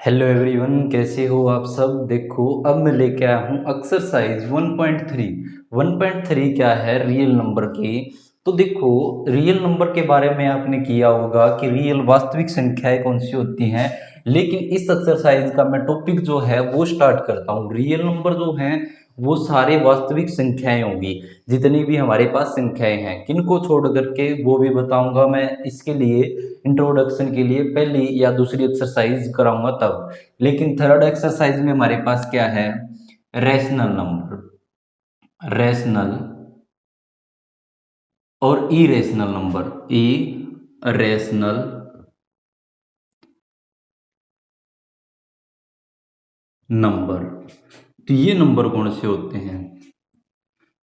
Hello everyone, कैसे हो आप सब। देखो अब मैं लेके आया हूँ एक्सरसाइज 1.3। 1.3 क्या है, रियल नंबर की। तो देखो, रियल नंबर के बारे में आपने किया होगा कि रियल वास्तविक संख्याएं कौन सी होती हैं, लेकिन इस एक्सरसाइज का मैं टॉपिक जो है वो स्टार्ट करता हूँ। रियल नंबर जो हैं वो सारे वास्तविक संख्याएं होंगी, जितनी भी हमारे पास संख्याएं हैं। किनको छोड़ करके वो भी बताऊंगा मैं। इसके लिए इंट्रोडक्शन के लिए पहली या दूसरी एक्सरसाइज कराऊंगा तब। लेकिन थर्ड एक्सरसाइज में हमारे पास क्या है, रैशनल नंबर, रैशनल और इरेशनल नंबर, इरेशनल नंबर। तो ये नंबर कौन से होते हैं,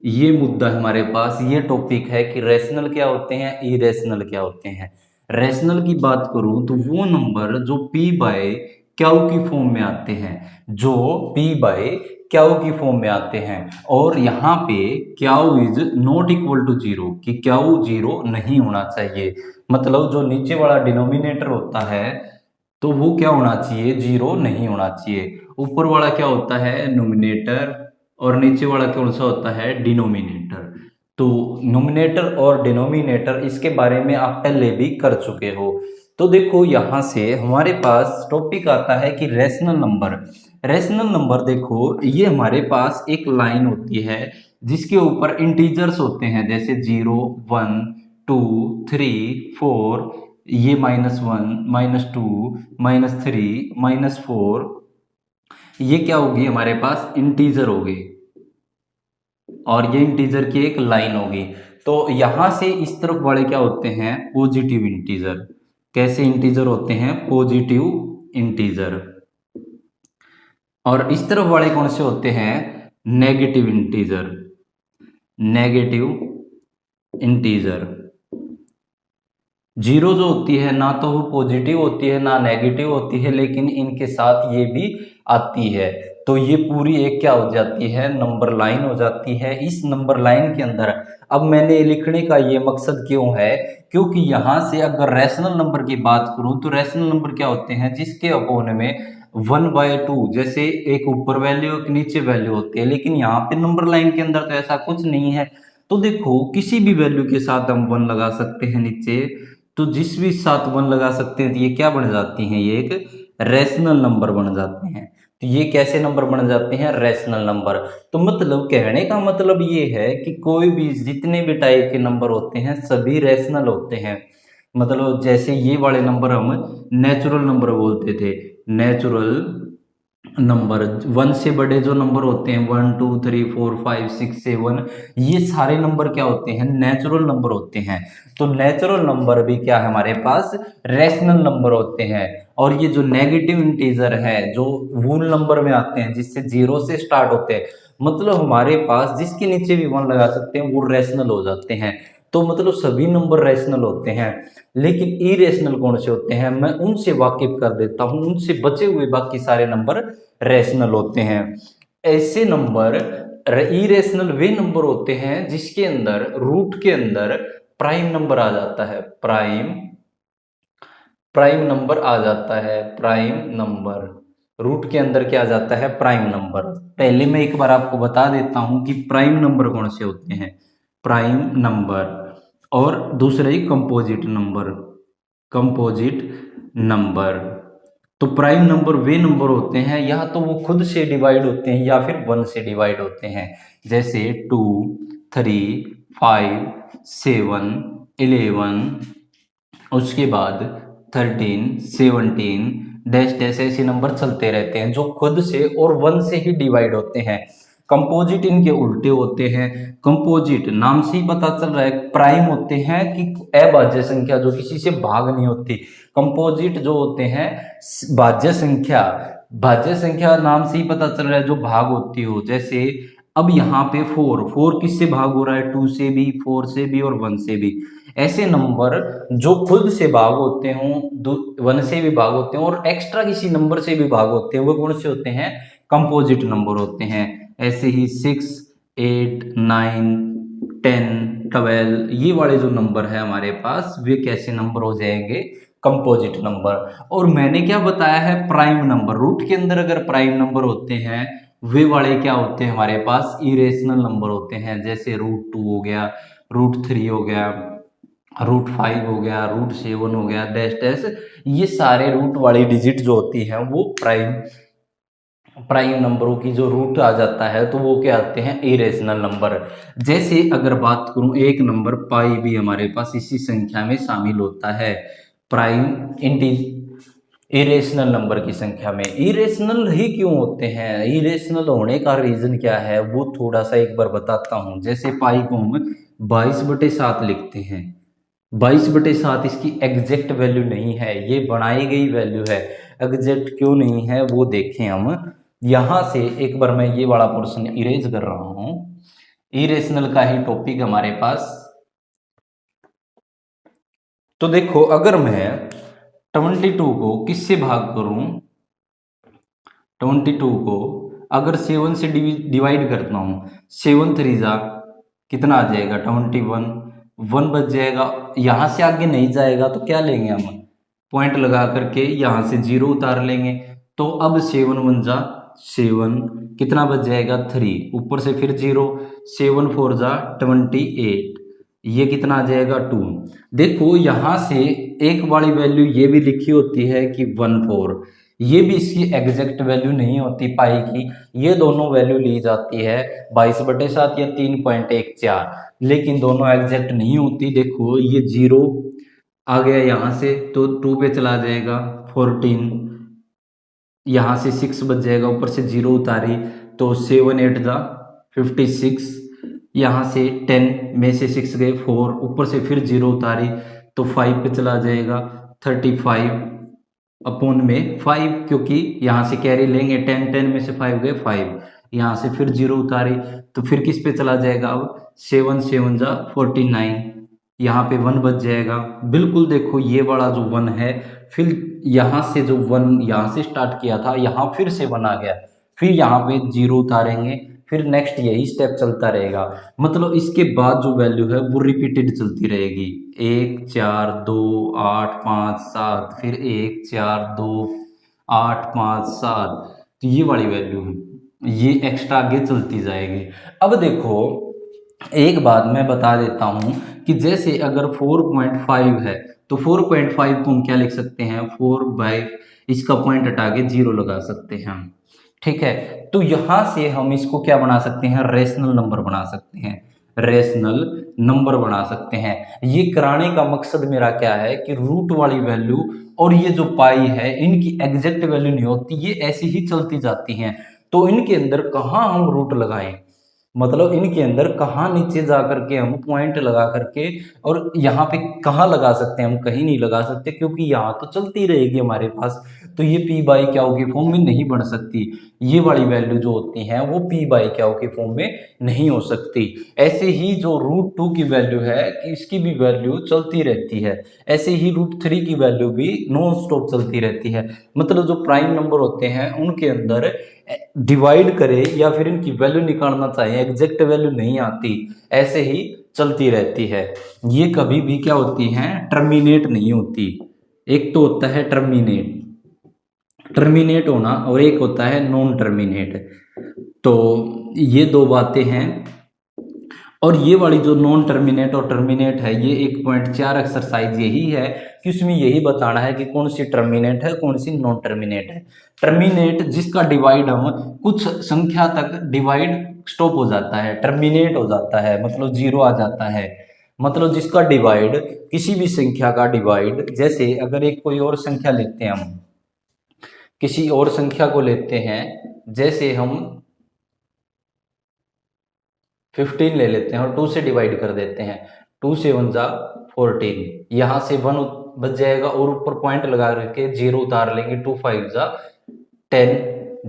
ये मुद्दा हमारे पास, ये टॉपिक है कि रैशनल क्या होते हैं, इरेशनल क्या होते हैं। रैशनल की बात करूं तो वो नंबर जो पी बाय क्यू की फॉर्म में आते हैं, जो पी बाय क्यू की फॉर्म में आते हैं। और यहाँ पे Q is not equal to zero, कि क्यू जीरो नहीं होना चाहिए। मतलब जो नीचे वाला डिनोमिनेटर होता है तो वो क्या होना चाहिए, जीरो नहीं होना चाहिए। ऊपर वाला क्या होता है, नोमिनेटर, और नीचे वाला कौन सा होता है, डिनोमिनेटर। तो नोमिनेटर और डिनोमिनेटर, इसके बारे में आप पहले भी कर चुके हो। तो देखो यहां से हमारे पास टॉपिक आता है कि रैशनल नंबर। रैशनल नंबर देखो, ये हमारे पास एक लाइन होती है जिसके ऊपर इंटीजर्स होते हैं, जैसे 0, 1, 2, 3, 4। ये -1, -2, -3, -4, ये क्या होगी हमारे पास, इंटीजर होगी। और ये इंटीजर की एक लाइन होगी। तो यहां से इस तरफ वाले क्या होते हैं, पॉजिटिव इंटीजर। कैसे इंटीजर होते हैं, पॉजिटिव इंटीजर। और इस तरफ वाले कौन से होते हैं, negative integer, negative integer. Zero जो होती है ना तो वो पॉजिटिव होती है ना नेगेटिव होती है, लेकिन इनके साथ ये भी आती है। तो ये पूरी एक क्या हो जाती है, नंबर लाइन हो जाती है। इस नंबर लाइन के अंदर अब मैंने लिखने का ये मकसद क्यों है, क्योंकि यहां से अगर रैशनल नंबर की बात करूं तो रैशनल नंबर क्या होते हैं, जिसके अपोन में 1/2, जैसे एक ऊपर वैल्यू एक नीचे वैल्यू होती है। लेकिन यहाँ पे नंबर लाइन के अंदर तो ऐसा कुछ नहीं है। तो देखो किसी भी वैल्यू के साथ हम 1 लगा सकते हैं नीचे, तो जिस भी साथ 1 लगा सकते हैं तो ये क्या बन जाती हैं, ये एक रैशनल नंबर बन जाते हैं। तो ये कैसे नंबर बन जाते हैं, रैशनल नंबर। तो मतलब कहने का मतलब ये है कि कोई भी जितने भी टाइप के नंबर होते हैं सभी रैशनल होते हैं। मतलब जैसे ये वाले नंबर हम नेचुरल नंबर बोलते थे, नेचुरल नंबर। 1 से बड़े जो नंबर होते हैं, 1, 2, 3, 4, 5, 6, 7, ये सारे नंबर क्या होते हैं, नेचुरल नंबर होते हैं। तो नेचुरल नंबर भी क्या है हमारे पास, रैशनल नंबर होते हैं। और ये जो नेगेटिव इंटीजर है, जो वूल नंबर में आते हैं, जिससे जीरो से स्टार्ट होते हैं, मतलब हमारे पास जिसके नीचे भी 1 लगा सकते हैं वो रैशनल हो जाते हैं। तो मतलब सभी नंबर रैशनल होते हैं। लेकिन इरेशनल कौन से होते हैं, मैं उनसे वाकिफ कर देता हूं। उनसे बचे हुए बाकी सारे नंबर रैशनल होते हैं। ऐसे नंबर, इरेशनल वे नंबर होते हैं जिसके अंदर रूट के अंदर प्राइम नंबर आ जाता है, प्राइम प्राइम नंबर आ जाता है, प्राइम नंबर। रूट के अंदर क्या आ जाता है, प्राइम नंबर। पहले मैं एक बार आपको बता देता हूं कि प्राइम नंबर कौन से होते हैं, प्राइम नंबर। और दूसरा ही कंपोजिट नंबर, कंपोजिट नंबर। तो प्राइम नंबर वे नंबर होते हैं या तो वो खुद से डिवाइड होते हैं या फिर 1 से डिवाइड होते हैं। जैसे 2, 3, 5, 7, 11, उसके बाद 13, 17, डैश डैश, ऐसे नंबर चलते रहते हैं जो खुद से और 1 से ही डिवाइड होते हैं। कंपोजिट इनके उल्टे होते हैं। कंपोजिट नाम से ही पता चल रहा है, प्राइम होते हैं कि अभाज्य संख्या जो किसी से भाग नहीं होती। कंपोजिट जो होते हैं भाज्य संख्या, भाज्य संख्या नाम से ही पता चल रहा है जो भाग होती हो। जैसे अब यहाँ पे 4 किससे भाग हो रहा है, 2 से भी, 4 से भी और 1 से भी। ऐसे नंबर जो खुद से भाग होते हों, 1 से भी भाग होते हैं और एक्स्ट्रा किसी नंबर से भी भाग होते हैं, वो कौन से होते हैं, कंपोजिट नंबर होते हैं। ऐसे ही 6, 8, 9, 10, 12, ये वाले जो नंबर है हमारे पास, वे कैसे नंबर हो जाएंगे, कंपोजिट नंबर। और मैंने क्या बताया है, प्राइम नंबर। रूट के अंदर अगर प्राइम नंबर होते हैं वे वाले क्या होते हैं हमारे पास, इरेशनल नंबर होते हैं। जैसे √2 हो गया, √3 हो गया, √5 हो गया, √7 हो गया, डैश डैश, ये सारे रूट वाली डिजिट जो होती हैं वो प्राइम नंबरों की जो रूट आ जाता है तो वो क्या आते हैं, इरेशनल नंबर। जैसे अगर बात करूं एक नंबर पाई भी हमारे पास इसी संख्या में शामिल होता है, प्राइम इरेशनल नंबर की संख्या में। इरेशनल ही क्यों होते हैं, इरेशनल होने का रीजन क्या है वो थोड़ा सा एक बार बताता हूं। जैसे पाई को हम 22/7 लिखते हैं, 22/7 इसकी एग्जैक्ट वैल्यू नहीं है, ये बनाई गई वैल्यू है। एग्जैक्ट क्यों नहीं है वो देखें हम। यहां से एक बार मैं ये वाला पोर्शन इरेज कर रहा हूं, इरेशनल का ही टॉपिक हमारे पास। तो देखो अगर मैं 22 को किससे भाग करूं, 22 को अगर 7 से डिवाइड करता हूं, 7 3 जा कितना आ जाएगा 21, 1 बच जाएगा। यहां से आगे नहीं जाएगा तो क्या लेंगे हम, पॉइंट लगा करके यहां से 0 उतार लेंगे। तो अब 7 1 जा 7, कितना बच जाएगा 3, ऊपर से फिर 0, 7 4 जा 28, ये कितना आ जाएगा 2। देखो यहां से एक वाली वैल्यू ये भी लिखी होती है कि 14, ये भी इसकी एग्जैक्ट वैल्यू नहीं होती पाई की। ये दोनों वैल्यू ली जाती है 22/7 या 3.14, लेकिन दोनों एग्जैक्ट नहीं होती। देखो ये 0 आ गया यहाँ से तो 2 पे चला जाएगा 14, यहाँ से 6 बच जाएगा, ऊपर से 0 उतारी तो 7 8 जा 56, यहाँ से 10 में से 6 गए 4, ऊपर से फिर 0 उतारी तो 5 पे चला जाएगा 35 अपॉन में 5, क्योंकि यहाँ से कैरी लेंगे 10 10 में से 5 गए 5, यहाँ से फिर 0 उतारी तो फिर किस पे चला जाएगा, अब 7 7 जा 49, यहाँ पे 1 बच जाएगा। बिल्कुल देखो ये वाला जो 1 है, फिर यहाँ से जो 1 यहाँ से स्टार्ट किया था यहाँ फिर से 1 आ गया, फिर यहाँ पे 0 उतारेंगे, फिर नेक्स्ट यही स्टेप चलता रहेगा। मतलब इसके बाद जो वैल्यू है वो रिपीटेड चलती रहेगी, 1 4 2 8 5 7, फिर 1 4 2 8 5 7, तो ये वाली वैल्यू ये एक्स्ट्रा आगे चलती जाएगी। अब देखो एक बात मैं बता देता हूं कि जैसे अगर 4.5 है तो 4.5 को हम क्या लिख सकते हैं, 4/, इसका पॉइंट हटा के 0 लगा सकते हैं हम, ठीक है। तो यहां से हम इसको क्या बना सकते हैं, रेशनल नंबर बना सकते हैं, रेशनल नंबर बना सकते हैं। ये कराने का मकसद मेरा क्या है कि रूट वाली वैल्यू और ये जो पाई है इनकी एग्जैक्ट वैल्यू नहीं होती, ये ऐसी ही चलती जाती हैं। तो इनके अंदर कहाँ हम रूट लगाएं, मतलब इनके अंदर कहाँ नीचे जा करके हम पॉइंट लगा करके, और यहाँ पे कहाँ लगा सकते हैं, हम कहीं नहीं लगा सकते क्योंकि यहाँ तो चलती रहेगी हमारे पास। तो ये p/q के फॉर्म में नहीं बन सकती, ये वाली वैल्यू जो होती है वो p/q के फॉर्म में नहीं हो सकती। ऐसे ही जो √2 की वैल्यू है कि इसकी भी वैल्यू चलती रहती है, ऐसे ही √3 की वैल्यू भी नॉन स्टॉप चलती रहती है। मतलब जो प्राइम नंबर होते हैं उनके अंदर डिवाइड करें या फिर इनकी वैल्यू निकालना चाहिए, एग्जैक्ट वैल्यू नहीं आती, ऐसे ही चलती रहती है। ये कभी भी क्या होती हैं, टर्मिनेट नहीं होती। एक तो होता है टर्मिनेट होना और एक होता है नॉन टर्मिनेट। तो ये दो बातें हैं। और ये वाली जो नॉन टर्मिनेट और टर्मिनेट है, ये 1.4 एक्सरसाइज यही है कि उसमें यही बताना है कि कौन सी टर्मिनेट है कौन सी नॉन टर्मिनेट है। टर्मिनेट जिसका डिवाइड हम कुछ संख्या तक डिवाइड स्टॉप हो जाता है, टर्मिनेट हो जाता है, मतलब 0 आ जाता है। मतलब जिसका डिवाइड किसी भी संख्या का डिवाइड, जैसे अगर एक कोई और संख्या लेते हैं, हम किसी और संख्या को लेते हैं, जैसे हम 15 ले लेते हैं और 2 से डिवाइड कर देते हैं, 2 से 1 जा 14, यहाँ से 1 बच जाएगा और ऊपर पॉइंट लगा करके 0 उतार लेंगे, 2 5 जा 10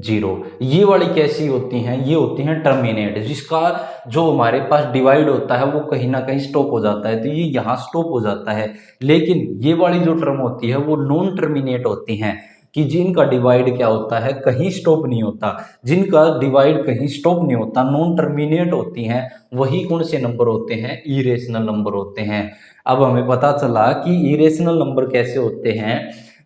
0। ये वाली कैसी होती हैं, ये होती हैं टर्मिनेट, जिसका जो हमारे पास डिवाइड होता है वो कहीं ना कहीं स्टॉप हो जाता है, तो ये यहाँ स्टॉप हो जाता है। लेकिन ये वाली जो टर्म होती है वो नॉन टर्मिनेट होती हैं, कि जिनका डिवाइड क्या होता है कहीं स्टॉप नहीं होता, जिनका डिवाइड कहीं स्टॉप नहीं होता, नॉन टर्मिनेट होती हैं, वही कौन से नंबर होते हैं, इरेशनल नंबर होते हैं। अब हमें पता चला कि इरेशनल नंबर कैसे होते हैं,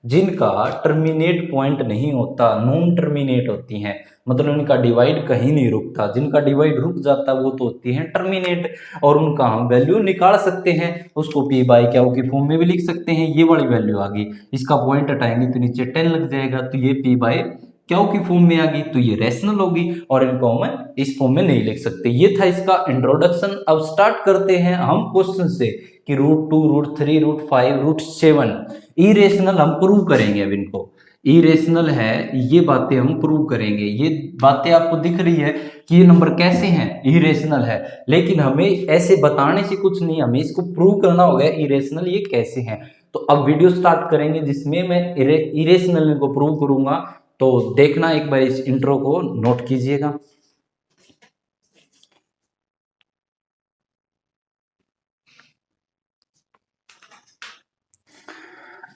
जिनका टर्मिनेट पॉइंट नहीं होता, नॉन टर्मिनेट होती हैं, मतलब इनका डिवाइड कहीं नहीं रुकता। जिनका डिवाइड रुक जाता वो तो होती है टर्मिनेट, और उनका हम वैल्यू निकाल सकते हैं, उसको पी बाई क्यू की फॉर्म में भी लिख सकते हैं। ये वाली वैल्यू आ गई, इसका पॉइंट हटाएंगे तो नीचे 10 लग जाएगा, तो ये पी बाई क्यू की फॉर्म में आ गई, तो ये रैशनल होगी, और इनको हम इस फॉर्म में नहीं लिख सकते। ये था इसका इंट्रोडक्शन। अब स्टार्ट करते हैं हम क्वेश्चन से कि √2, √3, √5, √7 इरेशनल हम प्रूव करेंगे। अब इनको इरेशनल है, ये बातें हम प्रूव करेंगे। ये बातें आपको दिख रही है कि ये नंबर कैसे हैं, इरेशनल है, लेकिन हमें ऐसे बताने से कुछ नहीं, हमें इसको प्रूव करना होगा इरेशनल ये कैसे हैं। तो अब वीडियो स्टार्ट करेंगे जिसमें मैं इरेशनल को प्रूव करूंगा, तो देखना एक बार, इस इंट्रो को नोट कीजिएगा।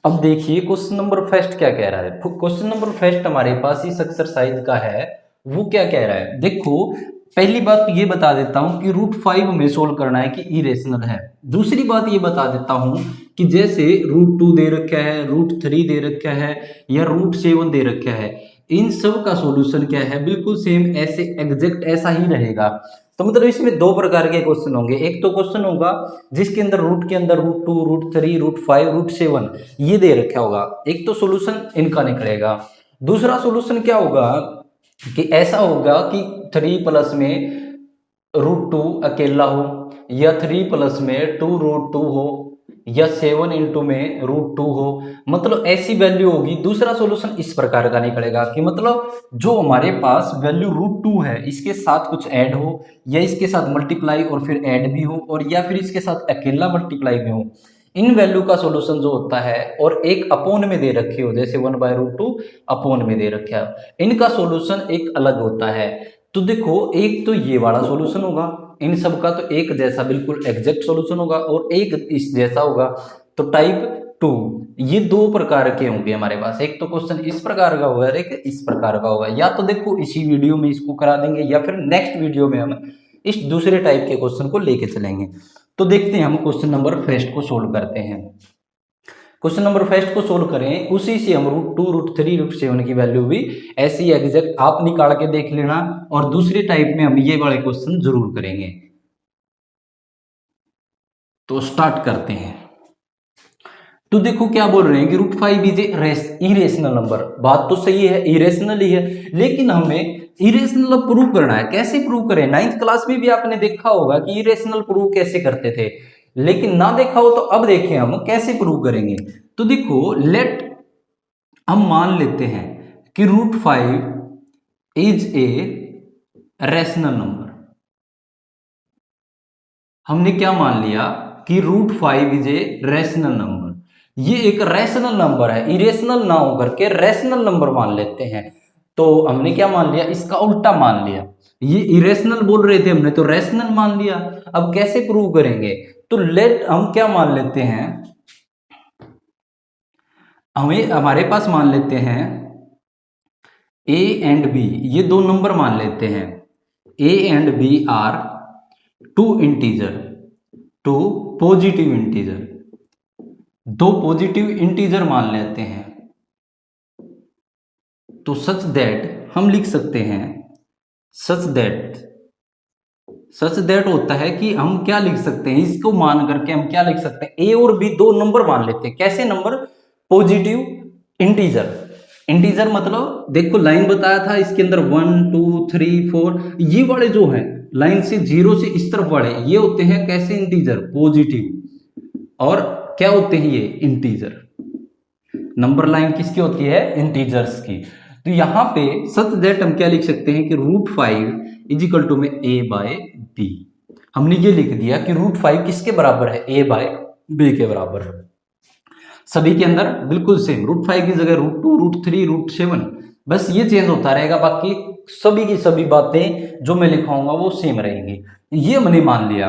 अब देखिए क्वेश्चन नंबर फर्स्ट क्या कह रहा है। क्वेश्चन नंबर फर्स्ट हमारे पास इस एक्सरसाइज का है, वो क्या कह रहा है। देखो पहली बात तो ये बता देता हूं कि √5 हमें सोल्व करना है कि इरेशनल है। दूसरी बात ये बता देता हूं कि जैसे √2 दे रखा है, √3 दे रखा है, या √7 दे रखा है, इन सब का सॉल्यूशन क्या है, बिल्कुल सेम ऐसे एग्जैक्ट ऐसा ही रहेगा। तो मतलब इसमें दो प्रकार के क्वेश्चन होंगे। एक तो क्वेश्चन होगा जिसके अंदर रूट के अंदर √2, √3, √5, √7 ये दे रखा होगा, एक तो सॉल्यूशन इनका निकलेगा। दूसरा सॉल्यूशन क्या होगा कि ऐसा होगा कि 3 प्लस में √2 अकेला हो, या 3 प्लस में 2√2 हो, या 7 इंटू में √2 हो, मतलब ऐसी वैल्यू होगी। दूसरा सॉल्यूशन इस प्रकार का निकलेगा कि मतलब जो हमारे पास वैल्यू √2 है इसके साथ कुछ ऐड हो, या इसके साथ मल्टीप्लाई और फिर ऐड भी हो, और या फिर इसके साथ अकेला मल्टीप्लाई भी हो। इन वैल्यू का सॉल्यूशन जो होता है, और एक अपोन में दे रखी हो, जैसे 1/√2 अपोन में दे रखा है, इनका सॉल्यूशन एक अलग होता है। तो देखो एक तो ये वाला सॉल्यूशन होगा, इन सब का तो एक जैसा बिल्कुल एग्जैक्ट सॉल्यूशन होगा, और एक इस जैसा होगा। तो टाइप 2 ये दो प्रकार के होंगे हमारे पास। एक तो क्वेश्चन इस प्रकार का होगा, एक इस प्रकार का होगा। या तो देखो इसी वीडियो में इसको करा देंगे, या फिर नेक्स्ट वीडियो में हम इस दूसरे टाइप के क्वेश्चन को लेके चलेंगे। तो देखते हैं हम क्वेश्चन नंबर फर्स्ट को सोल्व करते हैं। क्वेश्चन नंबर फर्स्ट को सोल्व करें, उसी से हम √2, √3, √7 की वैल्यू भी ऐसी एग्जैक्ट आप निकाल के देख लेना, और दूसरे टाइप में हम ये वाले क्वेश्चन जरूर करेंगे। तो स्टार्ट करते हैं। तो देखो क्या बोल रहे हैं कि √5 इज ए इरेशनल नंबर। बात तो सही है, इरेशनल ही है, लेकिन हमें इरेशनल प्रूव करना है। कैसे प्रूव करें, 9th क्लास में भी आपने देखा होगा कि इरेशनल प्रूव कैसे करते थे, लेकिन ना देखा हो तो अब देखें हम कैसे प्रूव करेंगे। तो देखो लेट हम मान लेते हैं कि √5 इज ए रैशनल नंबर। हमने क्या मान लिया कि √5 इज ए रैशनल नंबर। ये एक रैशनल नंबर है, इरेशनल ना होकर के रैशनल नंबर मान लेते हैं। तो हमने क्या मान लिया, इसका उल्टा मान लिया। ये इरेशनल बोल रहे थे हमने, तो रैशनल मान लिया। अब कैसे प्रूव करेंगे, तो लेट हम क्या मान लेते हैं, हमें हमारे पास मान लेते हैं a एंड b, ये दो नंबर मान लेते हैं। a and b are two integer, two positive integer, दो पॉजिटिव इंटीजर मान लेते हैं। तो सच दैट हम लिख सकते हैं, सच दैट होता है कि हम क्या लिख सकते हैं, इसको मान करके हम क्या लिख सकते हैं, ए और बी दो नंबर मान लेते हैं। कैसे नंबर, पॉजिटिव इंटीजर। इंटीजर मतलब देखो लाइन बताया था, इसके अंदर 1, 2, 3, 4 ये वाले जो हैं लाइन से 0 से इस तरफ वाले, ये होते हैं कैसे इंटीजर, पॉजिटिव। और क्या होते हैं ये इंटीजर। नंबर लाइन किसकी होती है, इंटीजर्स की। तो यहां पे सच दैट हम क्या लिख सकते हैं कि √5 इज इक्वल टू में a/b। हमने ये लिख दिया कि √5 किसके बराबर है, a/b के बराबर है। सभी के अंदर बिल्कुल सेम, √5 की जगह √2, √3, √7 बस ये चेंज होता रहेगा, बाकी सभी की सभी बातें जो मैं लिखाऊंगा वो सेम रहेंगी। ये हमने मान लिया।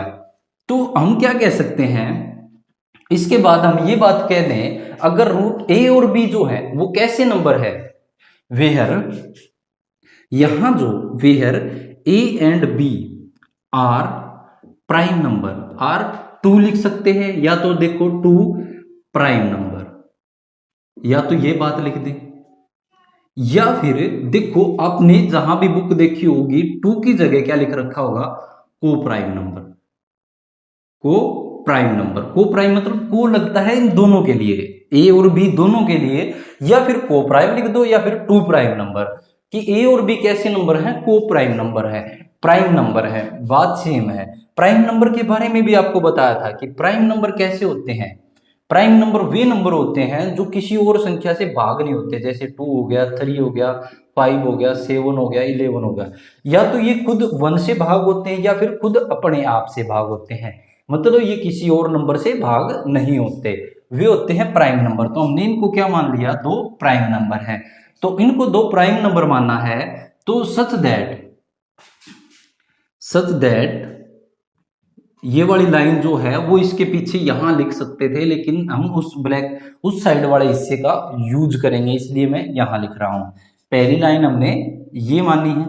तो हम क्या कह सकते हैं, इसके बाद हम ये बात कह दें, अगर √a और b जो है वो कैसे नंबर है, वेयर यहां जो where a and b are prime number, are 2 लिख सकते हैं, या तो देखो 2 प्राइम नंबर, या तो ये बात लिख दें, या फिर देखो आपने जहां भी बुक देखी होगी 2 की जगह क्या लिख रखा होगा, को प्राइम नंबर। को प्राइम नंबर, को प्राइम मतलब को लगता है इन दोनों के लिए, ए और बी दोनों के लिए, या फिर को प्राइम लिख दो, या फिर 2 प्राइम नंबर, कि ए और बी कैसे नंबर है, को प्राइम नंबर है, प्राइम नंबर है, बात सेम है। प्राइम नंबर के बारे में भी आपको बताया था कि प्राइम नंबर कैसे होते हैं। प्राइम नंबर वे नंबर होते हैं जो किसी और संख्या से भाग नहीं होते, जैसे 2 हो गया, 3 हो गया, 5 हो गया, 7 हो गया, 11 हो गया। या तो ये खुद 1 से भाग होते हैं, या फिर खुद अपने आप से भाग होते हैं, मतलब ये किसी और नंबर से भाग नहीं होते, वे होते हैं प्राइम नंबर। तो हमने इनको क्या मान लिया, 2 प्राइम नंबर है। तो इनको 2 प्राइम नंबर मानना है, तो सच दैट ये वाली लाइन जो है वो इसके पीछे यहां लिख सकते थे, लेकिन हम उस साइड वाले हिस्से का यूज करेंगे, इसलिए मैं यहां लिख रहा हूं। पहली लाइन हमने ये मानी है,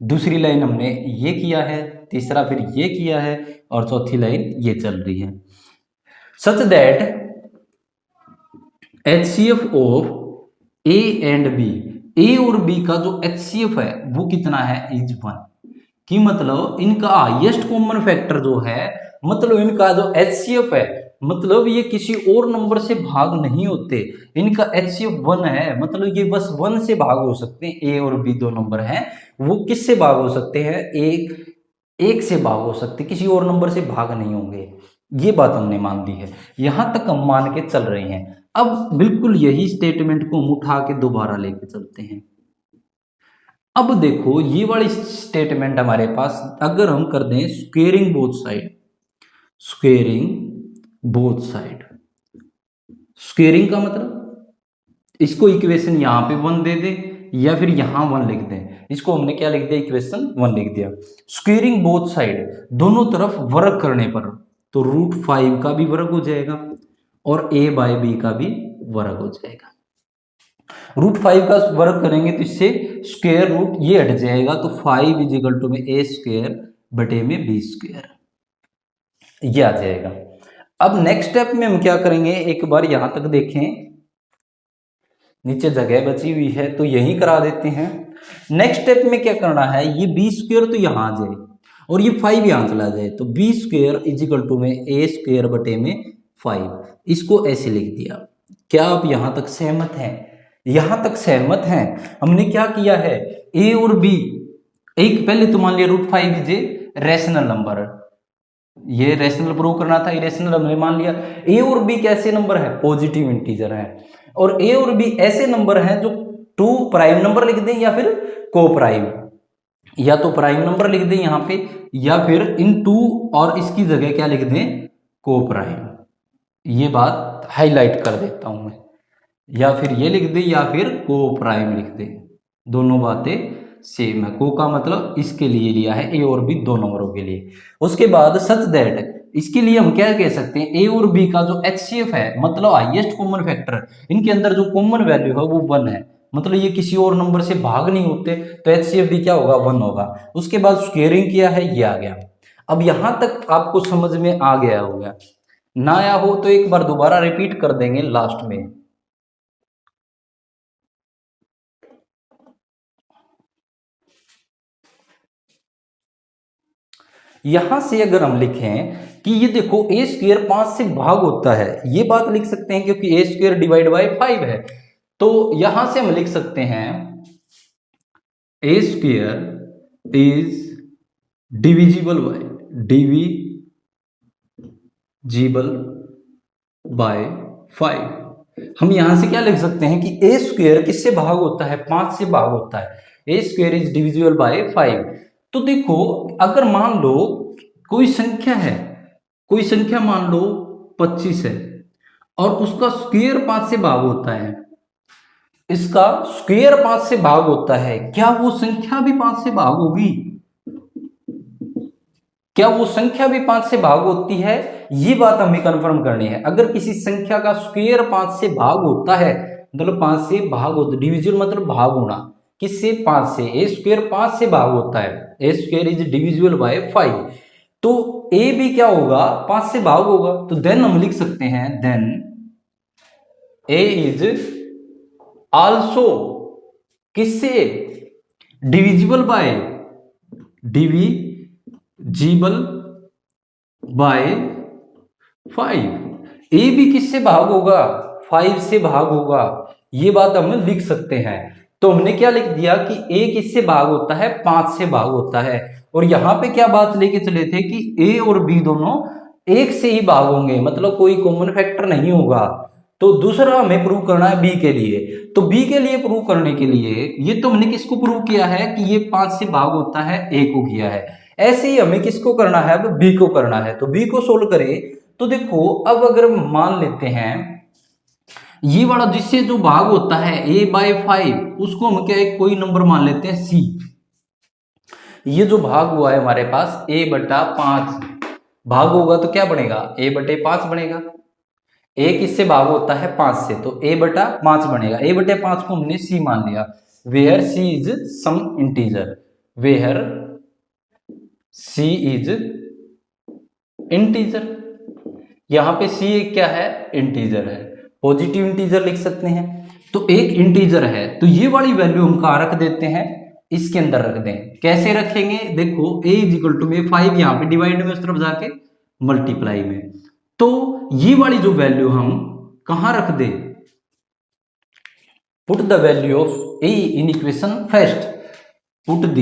दूसरी लाइन हमने ये किया है, तीसरा फिर ये किया है, और चौथी लाइन ये चल रही है। Such that HCF of A and B, A और बी का जो HCF है वो कितना है, इज 1, कि मतलब इनका हाईएस्ट कॉमन फैक्टर जो है, मतलब इनका जो HCF है, मतलब ये किसी और नंबर से भाग नहीं होते, इनका HCF 1 है, मतलब ये बस 1 से भाग हो सकते हैं। ए और बी 2 नंबर हैं, वो किससे भाग हो सकते हैं, एक से भाग हो सकते, किसी और नंबर से भाग नहीं होंगे। ये बात हमने मान ली है, यहां तक हम मान के चल रहे हैं। अब बिल्कुल यही स्टेटमेंट को हम उठा के दोबारा लेके चलते हैं। अब देखो ये वाली स्टेटमेंट हमारे पास, अगर हम कर दें स्क्वेयरिंग बोथ साइड, स्क्वेयरिंग का मतलब इसको इक्वेशन यहां पे 1 दे दे, या फिर यहां 1 लिख दें, इसको हमने क्या लिख दिया, इक्वेशन 1 लिख दिया। स्क्वेयरिंग बोथ साइड, दोनों तरफ वर्ग करने पर, तो √5 का भी वर्ग हो जाएगा और a/b का भी वर्ग हो जाएगा। √5 का वर्ग करेंगे तो इससे स्क्वायर रूट ये हट जाएगा, तो 5 = में a² बटे में b², ये आ जाएगा। अब नेक्स्ट स्टेप में हम क्या करेंगे, एक बार यहां तक देखें, नीचे जगह बची हुई है तो यही करा देते हैं। नेक्स्ट स्टेप में क्या करना है, ये b² तो यहां आ जाए और ये 5 यहां चला जाए, तो b² = में a² बटे में 5, इसको ऐसे लिख दिया। क्या आप यहां तक सहमत हैं, यहां तक सहमत हैं। हमने क्या किया है, ए और बी, एक पहले तो मान लिया √5 इज ए रैशनल नंबर, ये रैशनल प्रूव करना था, इरेशनल हमने मान लिया। ए और बी कैसे नंबर है, पॉजिटिव इंटीजर है, और ए और बी ऐसे नंबर हैं जो 2 प्राइम नंबर लिख दें, या फिर को प्राइम, या तो प्राइम नंबर लिख दें यहां पे, या फिर इन 2 और इसकी जगह क्या लिख दें, को प्राइम। ये बात हाईलाइट कर देता हूं मैं, या फिर ये लिख दे, या फिर को प्राइम लिख दे, दोनों बातें सेम है। को का मतलब इसके लिए लिया है, ए और बी 2 नंबरों के लिए। उसके बाद सच दैट, इसके लिए हम क्या कह सकते हैं, ए और बी का जो HCF है, मतलब हाईएस्ट कॉमन फैक्टर, इनके अंदर जो कॉमन वैल्यू है वो 1 है, मतलब ये किसी और नंबर से भाग नहीं होते, तो HCF भी क्या होगा, 1 होगा। उसके बाद स्क्वेयरिंग किया है, ये आ गया। अब यहां तक आपको समझ में आ गया होगा, ना आया हो तो एक बार दोबारा रिपीट कर देंगे लास्ट में। यहां से अगर हम लिखें कि ये देखो a² 5 से भाग होता है, ये बात लिख सकते हैं क्योंकि a² / 5 है, तो यहां से हम लिख सकते हैं a² इज डिविजिबल बाय 5। हम यहां से क्या लिख सकते हैं कि a² किससे भाग होता है, 5 से भाग होता है, a² इज डिविजिबल बाय 5। तो देखो अगर मान लो कोई संख्या है, कोई संख्या मान लो 25 है, और उसका स्क्वायर 5 से भाग होता है, इसका स्क्वायर 5 से भाग होता है, क्या वो संख्या भी 5 से भाग होगी, क्या वो संख्या भी 5 से भाग होती है, ये बात हमें कंफर्म करनी है। अगर किसी संख्या का स्क्वायर 5 से भाग होता है, मतलब 5 से भाग होता, डिविजिबल मतलब भाग होना, किससे, 5 से, a² 5 से भाग होता है, a² इज डिविजिबल बाय 5, तो तो ए भी क्या होगा, 5 से भाग होगा। तो देन हम लिख सकते हैं, देन ए इज आल्सो किससे, डिविजिबल बाय, डिविजिबल बाय 5। ए भी किससे भाग होगा, 5 से भाग होगा। ये बात हम लिख सकते हैं। तो हमने क्या लिख दिया कि ए किससे भाग होता है, 5 से भाग होता है। और यहां पे क्या बात लेके चले थे कि ए और बी दोनों 1 से ही भाग होंगे, मतलब कोई कॉमन फैक्टर नहीं होगा। तो दूसरा हमें प्रूव करना है बी के लिए। तो बी के लिए प्रूव करने के लिए ये तो हमने किसको प्रूव किया है कि ये 5 से भाग होता है, ए को किया है। ऐसे ही हमें किसको करना है, अब बी को करना है। तो बी को सोल्व करें तो देखो, अब अगर मान लेते हैं ये वाला जिससे जो भाग होता है a/5, उसको हम क्या कोई नंबर मान लेते हैं c। ये जो भाग हुआ है हमारे पास a/5 भाग होगा तो क्या बनेगा, a/5 बनेगा। a किससे भाग होता है, 5 से, तो a/5 बनेगा। a/5 को हमने c मान लिया। Where c is some integer, where c is integer. यहां पे c एक क्या है, इंटीजर है, पॉजिटिव इंटीजर लिख सकते हैं। तो एक इंटीजर है, तो ये वाली वैल्यू हम कहां रख देते हैं, इसके अंदर रख दें। कैसे रखेंगे, देखो a इक्वल टू में 5 यहां पे डिवाइड में उस तरफ जाके मल्टीप्लाई में, तो ये वाली जो वैल्यू हम कहां रख दें, put the value of a in equation first, put the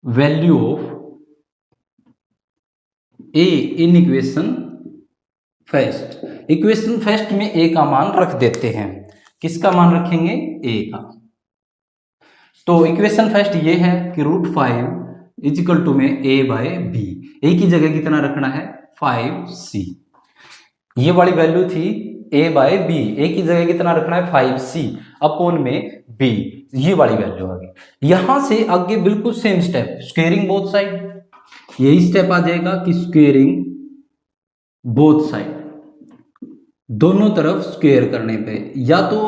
value of a in equation first. Equation first में a का मान रख देते हैं। किसका मान रखेंगे, a का। तो इक्वेशन फर्स्ट ये है कि √5 इजिकल टू में a/b। a की जगह कितना रखना है, 5c। ये वाली वैल्यू थी a/b, a की जगह कितना रखना है, 5c अपॉन में b। ये वाली वैल्यू आ गई। यहां से आगे बिल्कुल same step, squaring both side. यही स्टेप आ जाएगा कि स्क्वेयरिंग बोथ साइड, दोनों तरफ स्क्वेयर करने पे, या तो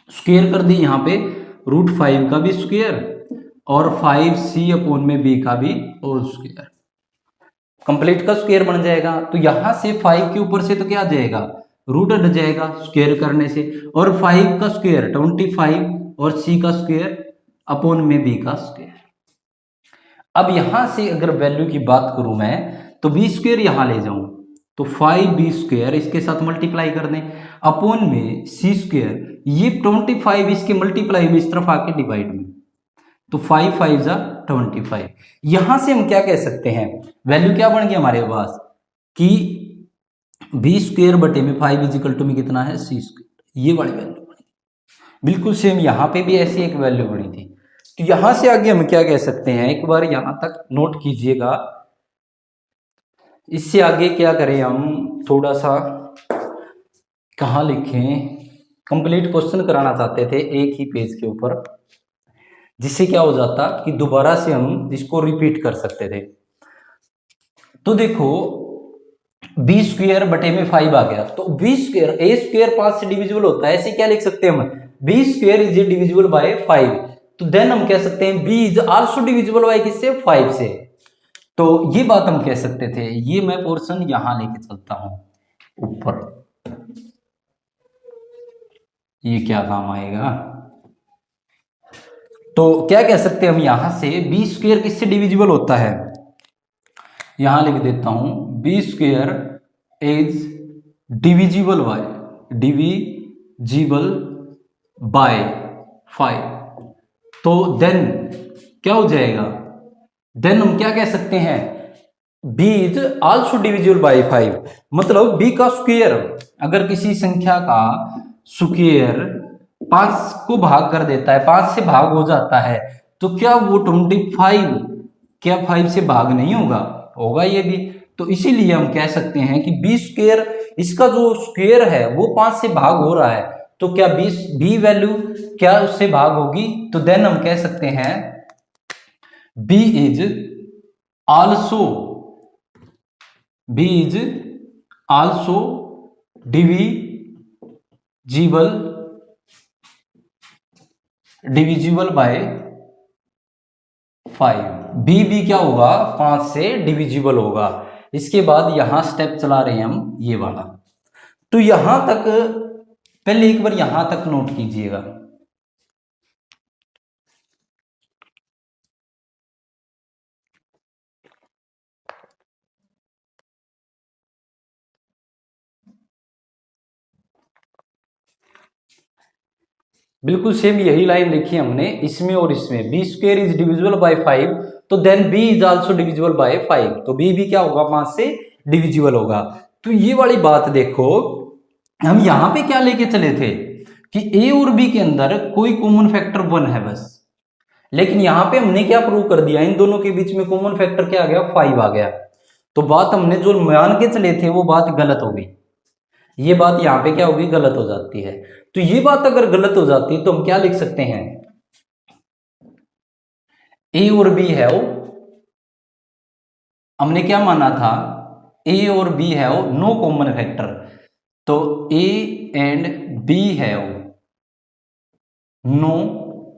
स्क्वेयर कर दी यहां पे √5 का भी स्क्वेयर और 5c अपॉन में b का भी होल स्क्वेयर, कंप्लीट का स्क्वेयर बन जाएगा। तो यहां से 5 के ऊपर से तो क्या आ जाएगा, रूट हट जाएगा स्क्वेयर करने से, और 5 का स्क्वेयर 25 और c का स्क्वेयर अपॉन में b का स्क्वेयर। अब यहां से अगर वैल्यू की बात करूं मैं, तो b स्क्वेयर यहां ले जाऊं तो 5b स्क्वेयर इसके साथ मल्टीप्लाई कर दें अपॉन में c स्क्वेयर, ये 25 इसके मल्टीप्लाई में इस तरफ आके डिवाइड में, तो 5 5 जा 25। यहां से हम क्या कह सकते हैं, वैल्यू क्या बन गई हमारे पास कि b स्क्वेयर बटे में 5 इजिकल टू में कितना है, c स्क्वेयर। ये वाली वैल्यू बनी। बिल्कुल सेम यहां पे भी ऐसी एक वैल्यू बनी थी। तो यहां से आगे हम क्या कह सकते हैं, एक बार यहां तक नोट कीजिएगा। इससे आगे क्या करें हम, थोड़ा सा कहाँ लिखें, कंप्लीट क्वेश्चन कराना चाहते थे एक ही पेज के ऊपर, जिससे क्या हो जाता कि दोबारा से हम इसको रिपीट कर सकते थे। तो देखो b स्क्वेयर बटे में 5 आ गया, तो b स्क्वेयर, a स्क्वेयर 5 से डिविजिबल होता है, ऐसे क्या लिख सकते हैं हम, b square is divisible by 5। तो देन हम कह सकते हैं b is also divisible bye किससे, 5 से। तो ये बात हम कह सकते थे। ये मैं पोर्शन यहां लेके चलता हूं ऊपर, ये क्या काम आएगा। तो क्या कह सकते हैं हम यहां से, b स्क्वेयर किससे डिविजिबल होता है, यहां लिख देता हूं b square is divisible by 5। तो देन क्या हो जाएगा, देन हम क्या कह सकते हैं, b is also divisible by 5, मतलब b का स्क्वायर, अगर किसी संख्या का स्क्वायर 5 को भाग कर देता है, 5 से भाग हो जाता है, तो क्या वो 25 क्या 5 से भाग नहीं होगा, होगा ये भी। तो इसीलिए हम कह सकते हैं कि b स्क्वायर, इसका जो स्क्वायर है वो 5 से भाग हो रहा है, तो क्या b वैल्यू क्या उससे भाग होगी। तो देन हम कह सकते हैं b is also divisible by 5। B भी क्या होगा 5 से डिविजिबल होगा। इसके बाद यहां स्टेप चला रहे हैं हम ये वाला। तो यहां तक पहले एक बार यहां तक नोट कीजिएगा। बिल्कुल सेम यही लाइन लिखी हमने इसमें और इसमें, B square is divisible by 5, तो then B is also divisible by 5, तो बी भी क्या होगा 5 से डिविजिबल होगा। तो ये वाली बात देखो, हम यहां पे क्या लेके चले थे कि ए और बी के अंदर कोई कॉमन फैक्टर 1 है बस, लेकिन यहां पे हमने क्या प्रूव कर दिया, इन दोनों के बीच में कॉमन फैक्टर क्या आ गया 5 आ गया। तो बात हमने जो मान के चले थे वो बात गलत हो गई, ये बात यहां पे क्या होगी गलत हो जाती है। तो ये बात अगर गलत हो जाती है तो हम क्या लिख सकते हैं, ए और बी है वो, हमने क्या माना था ए और बी है वो नो कॉमन फैक्टर, तो ए एंड बी है वो नो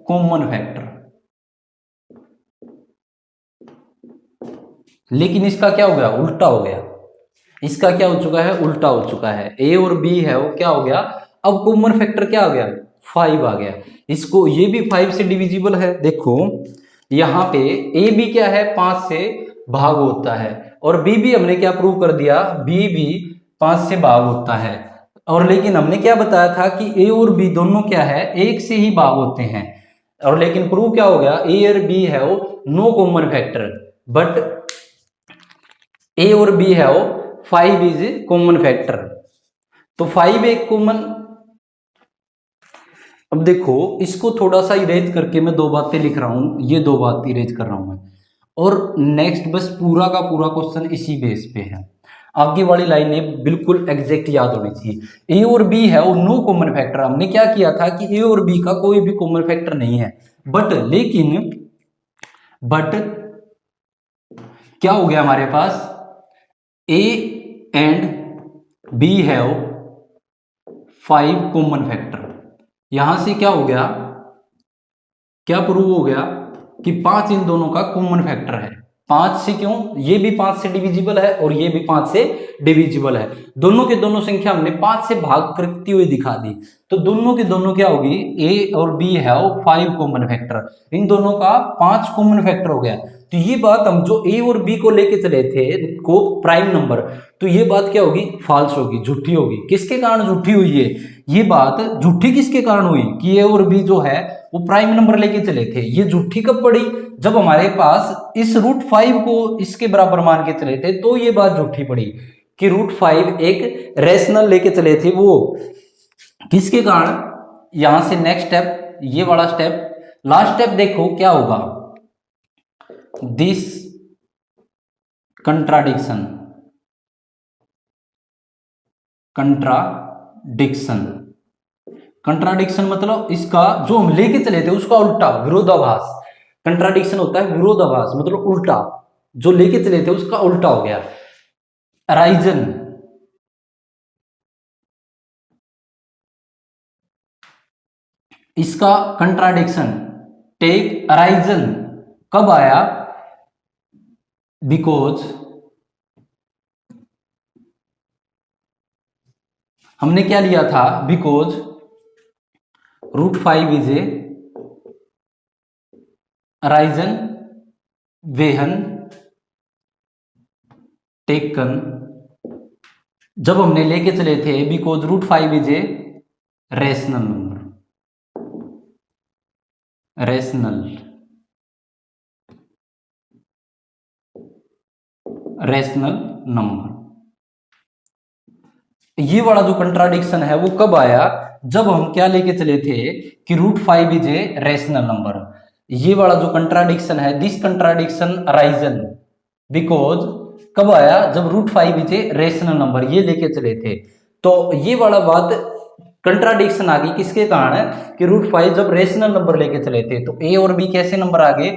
कॉमन फैक्टर। लेकिन इसका क्या हो गया उल्टा हो गया, इसका क्या हो चुका है उल्टा हो चुका है, ए और बी है वो क्या हो गया अब कॉमन फैक्टर क्या आ गया 5 आ गया। इसको ये भी 5 से डिविजिबल है, देखो यहाँ पे ए भी क्या है 5 से भाग होता है, और बी भी हमने क्या प्रूव कर दिया बी भी 5 से भाग होता है। और लेकिन हमने क्या बताया था कि ए और बी दोनों क्या है 1 से ही भाग होते हैं, और लेकिन प्रूव क्या हो गया ए और बी है वो नो कॉमन फैक्टर, बट ए और बी है वो 5 इज कॉमन फैक्टर, तो 5 एक कॉमन। अब देखो इसको थोड़ा सा इरेज करके मैं 2 बातें लिख रहा हूं, ये 2 बात इरेज कर रहा हूं मैं, और नेक्स्ट बस पूरा का पूरा क्वेश्चन इसी बेस पे है। आगे वाली लाइनें बिल्कुल एग्जैक्ट याद होनी चाहिए। ए और बी है वो नो कॉमन फैक्टर, हमने क्या किया था कि ए और बी का कोई भी कॉमन फैक्टर नहीं है, बट क्या हो गया हमारे पास ए एंड बी है वो 5 कॉमन फैक्टर। यहां से क्या हो गया क्या प्रूव हो गया कि 5 इन दोनों का कॉमन फैक्टर है। 5 से क्यों, ये भी 5 से डिविजिबल है और ये भी 5 से डिविजिबल है, दोनों के दोनों संख्या हमने 5 से भाग करती हुई दिखा दी, तो दोनों के दोनों क्या होगी ए और बी है वो 5 कॉमन फैक्टर, इन दोनों का 5 कॉमन फैक्टर हो गया। तो ये बात हम जो ए और बी को लेके चले थे को प्राइम नंबर, तो ये बात क्या होगी फॉल्स होगी, झूठी होगी। किसके कारण झूठी हुई है ये बात, झूठी किसके कारण हुई कि ए और बी जो है वो प्राइम नंबर लेके चले थे, ये झूठी कब पड़ी जब हमारे पास इस √5 को इसके बराबर मान के चले थे, तो ये बात झूठी पड़ी कि √5 एक रेशनल लेके चले थे, वो किसके कारण। यहां से नेक्स्ट स्टेप ये वाला स्टेप लास्ट स्टेप देखो क्या होगा, दिस कंट्राडिक्शन कंट्राडिक्शन मतलब इसका जो हम लेके चले थे उसका उल्टा विरोधाभास। कंट्राडिक्शन होता है विरोधाभास मतलब उल्टा, जो लेके चले थे उसका उल्टा हो गया। अराइजन इसका कंट्राडिक्शन टेक अराइजन कब आया, बिकॉज हमने क्या लिया था because √5 is a arisen वेहन taken, जब हमने लेके चले थे because √5 is a rational number, rational number. ये वाला जो कंट्राडिक्शन है वो कब आया जब हम क्या लेके चले थे कि √5 इज ए रेशनल नंबर। ये वाला जो कंट्राडिक्शन है दिस कंट्राडिक्शन अराइजन बिकॉज कब आया जब √5 इज ए रेशनल नंबर ये लेके चले थे, तो ये वाला बात कंट्राडिक्शन आ गई किसके कारण कि √5 जब रेशनल नंबर लेके चले थे तो ए और बी कैसे नंबर आ गए,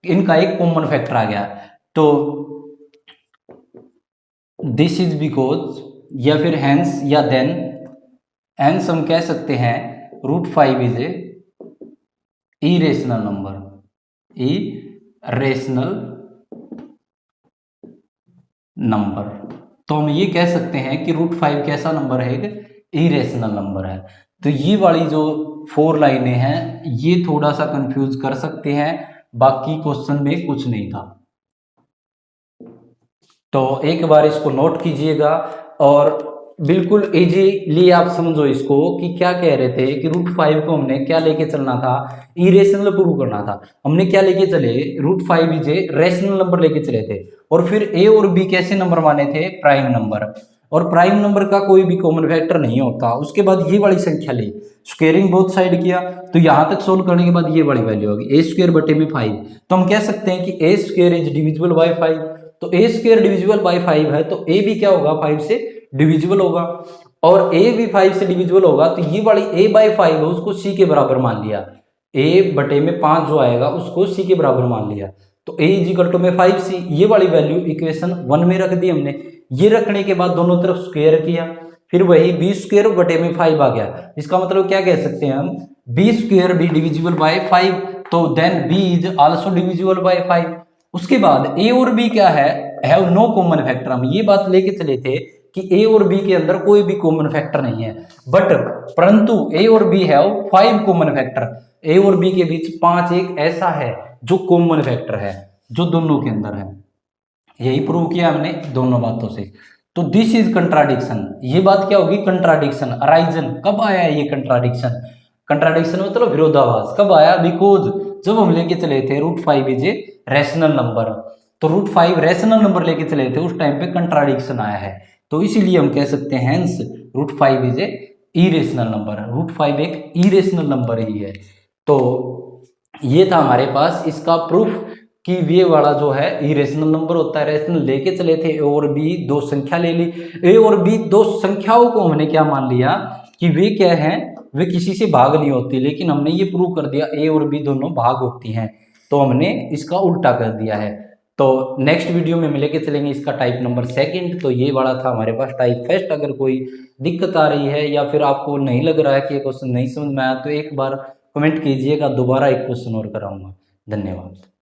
इनका एक कॉमन फैक्टर आ गया। तो दिस इज बिकॉज या फिर हैंस या देन, हैंस हम कह सकते हैं √5 is a irrational number, rational number. तो हम ये कह सकते हैं कि √5 कैसा नंबर है, एक इरेशनल नंबर है। तो ये वाली जो 4 लाइनें हैं ये थोड़ा सा कंफ्यूज कर सकते हैं, बाकी क्वेश्चन में कुछ नहीं था। तो एक बार इसको नोट कीजिएगा और बिल्कुल इजीली आप समझो इसको कि क्या कह रहे थे कि √5 को हमने क्या लेके चलना था, इरेशनल प्रूव करना था। हमने क्या लेके चले, √5 इज ए रेशनल नंबर लेके चले थे, और फिर ए और बी कैसे नंबर माने थे, प्राइम नंबर, और प्राइम नंबर का कोई भी कॉमन फैक्टर नहीं होता। उसके बाद ये वाली संख्या ली, स्क्वेयरिंग बोथ साइड किया, तो यहां तक सोल्व करने के बाद ये वाली वैल्यू होगी a² बटे में 5। तो हम कह सकते हैं कि a² इज डिविजिबल बाय 5, तो a² डिविजिबल बाय 5 है तो a भी क्या होगा, 5 से डिविजिबल होगा, और a भी 5 से डिविजिबल होगा। तो ये वाली a/5 है उसको c के बराबर मान लिया, a बटे में 5 जो आएगा उसको c के बराबर मान लिया, तो a इक्वल टू में 5c। ये वाली वैल्यू इक्वेशन 1 में रख दी हमने। ये रखने के बाद दोनों तरफ स्क्वायर किया, फिर वही b² बटे में 5 आ गया। इसका मतलब क्या कह सकते हैं हम, b² भी डिविजिबल बाय 5, तो then b is also divisible by 5। उसके बाद a और b क्या है, हैव नो कॉमन फैक्टर। हम ये बात लेके चले थे कि a और b के अंदर कोई भी कॉमन फैक्टर नहीं है, बट परंतु a और b have 5 common factor. a और b के बीच 5 एक ऐसा है जो कॉमन फैक्टर है, जो दोनों के अंदर है। यही प्रूव किया हमने दोनों बातों से। तो दिस इज कंट्राडिक्शन, ये बात क्या होगी, कंट्राडिक्शन। अराइजन कब आया है ये कंट्राडिक्शन, कंट्राडिक्शन मतलब विरोधाभास कब आया, बिकॉज जब हम लेके चले थे √5 इज ए रैशनल नंबर, तो √5 रैशनल नंबर लेके चले थे, उस टाइम पे कंट्राडिक्शन आया है, तो इसीलिए हम कह सकते हैं hence √5 is a irrational number. √5 एक इरेशनल नंबर ही है। तो ये था हमारे पास इसका प्रूफ कि ये वाला जो है इरेशनल नंबर होता है। रेशनल लेके चले थे, ए और बी दो संख्या ले ली, ए और बी दो संख्याओं को हमने क्या मान लिया कि वे क्या हैं, वे किसी से भाग नहीं होती, लेकिन हमने ये प्रूव कर दिया ए और बी दोनों भाग होती हैं, तो हमने इसका उल्टा कर दिया है। तो नेक्स्ट वीडियो में हम लेके चलेंगे इसका टाइप नंबर 2। तो ये वाला था हमारे पास टाइप 1। अगर कोई दिक्कत आ रही है या फिर आपको नहीं लग रहा है कि ये क्वेश्चन नहीं समझ में आया, तो एक बार कमेंट कीजिएगा, दोबारा एक क्वेश्चन और कराऊंगा। धन्यवाद।